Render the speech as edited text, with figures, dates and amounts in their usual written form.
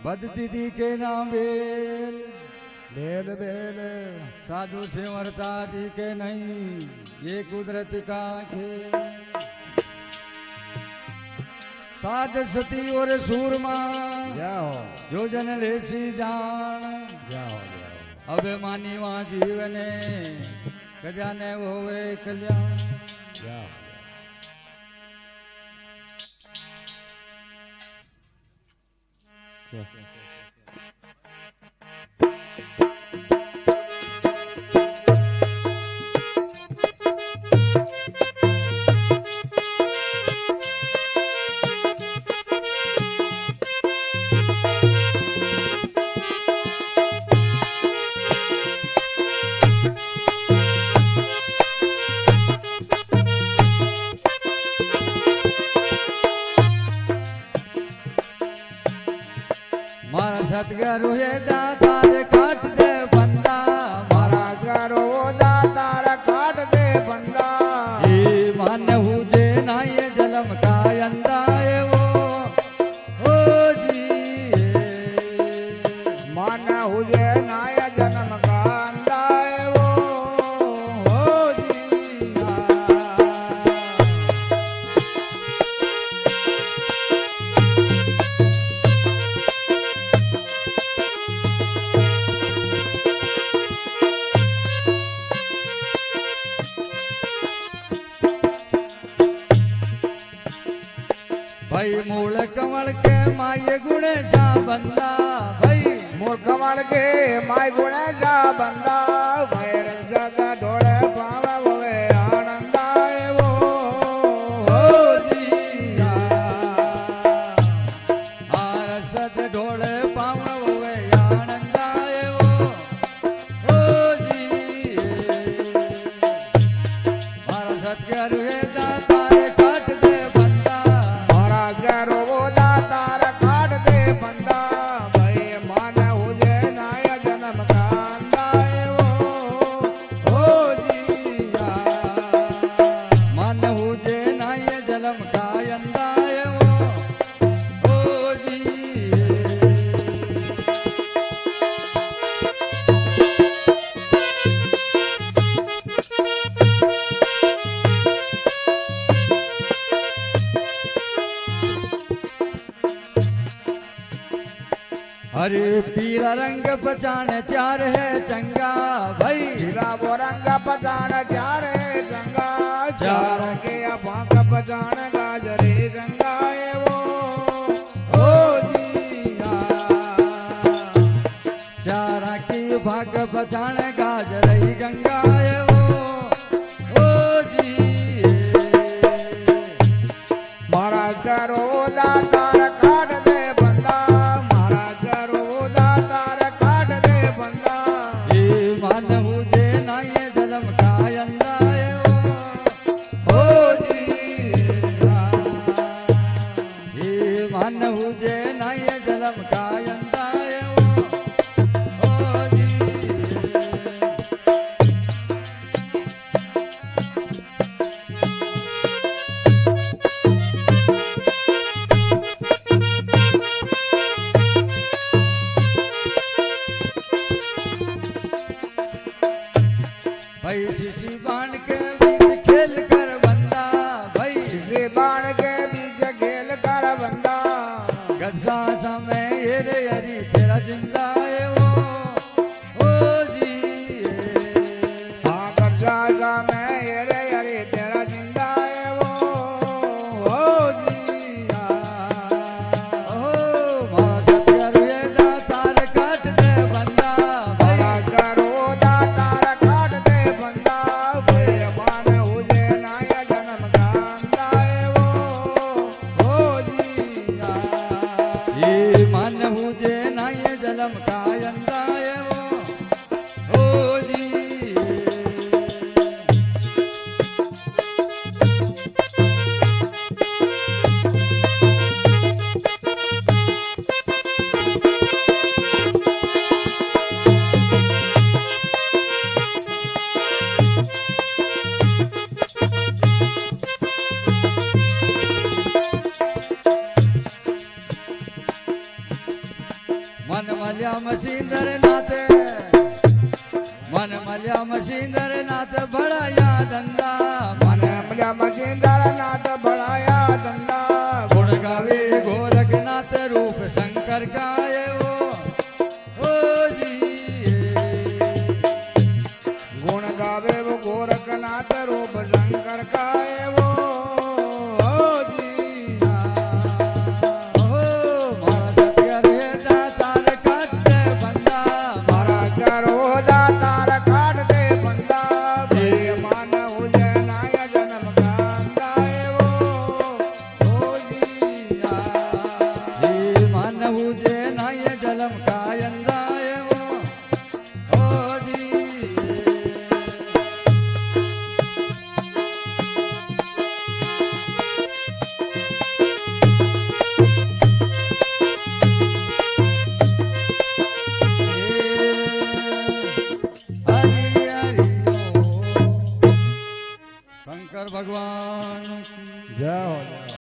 बद दीदी के नाम बेल बेल बेल साधु से वर्ता दी के नहीं, ये कुदरत का खेल। साध सती और सूरमा जाओ जो जन लेसी जान, जाओ अभिमानी वहाँ जीवने गजाने होवे कल्याण। जाओ मारा सतगुरु है दातार काट दे बंदा, मारा करो दातार काट दे बंदा। ये मान हुजे ना ये जलम का अंदा है वो ओ जी। माना हुए नाया जन्म का अंदा है वो हो जी। भाई मूल कमल के माये गुणे सा बंदा, भाई मूर्ख मल के माय गुणेशा बंदा। भैर जग ढोले पावा होवे आनंदा है वो हो जी। हार सत ढोले पाव हुए आनंदा है वो ओ जी। हार सतगुरु है दातार काट दे बंदा, मारा करो दातार काट दे बंदा। भाई मान हुए नाया जन्म का अंदा है वो हो जी। मन हुजे ना ये जलम का अंदा है वो ओ जी। हरे पीला रंग पहचान चार है चंगा, भाई हीरा वो रंग पजान चारे गंगा। चार के अपाक पजान गाजरे गंगा है वो हो जी। चारा की भाग पहचान गाजरई गंगा है वो ओ जी। मारा करो दातार काट दे बंदा। मारा करो दातार काट दे बंदा। ये मन हुजे ना ये जलम का अंदा है वो हो जी। ये मन हुजे ना ये जलम का अंदा है वो ओ जी। भाई शिशी बाण के बीच खेल कर बंदा, भाई इसे बाण के बीच खेल कर बंदा। गजा समय हेरे हरी तेरा जिंदा है वो ओ जी। हाँ कर्जा में हरे हरे तेरा जिंदा है वो हो जी। ओ मारा सतगुरु ये दातार काट दे बंदा, भाई मारा करो दातार काट दे बंदा। वे मान हुए नाया जन्म का अंदा है वो हो जी। ये मन हुजे ना ये जलम का अंदा है वो ओ जी। મન મળ્યા મસીંદર નાથે મન મળ્યા મસીંદર નાથ ભળાયા ધંધા મને મળ્યા મજીદાર નાથ ભળાયા ધંધા ગુણ ગાવે ગોરખનાથ રૂપ શંકર કાયો ઓજી ગુણ ગાવે વો ગોરખનાથ રૂપ શંકર કાયવો મારા સત્ય રહેતા તાર કાઢે બંદા મારા ઘરો દાતાર કાઢ દે બંદા ભાઈ માન ઉજે નાય જન્મ કાંદાયવો હે માનવું જે નાય જલમ કાયંદાયો ઓજી શંકર ભગવાન જય હો જય હો.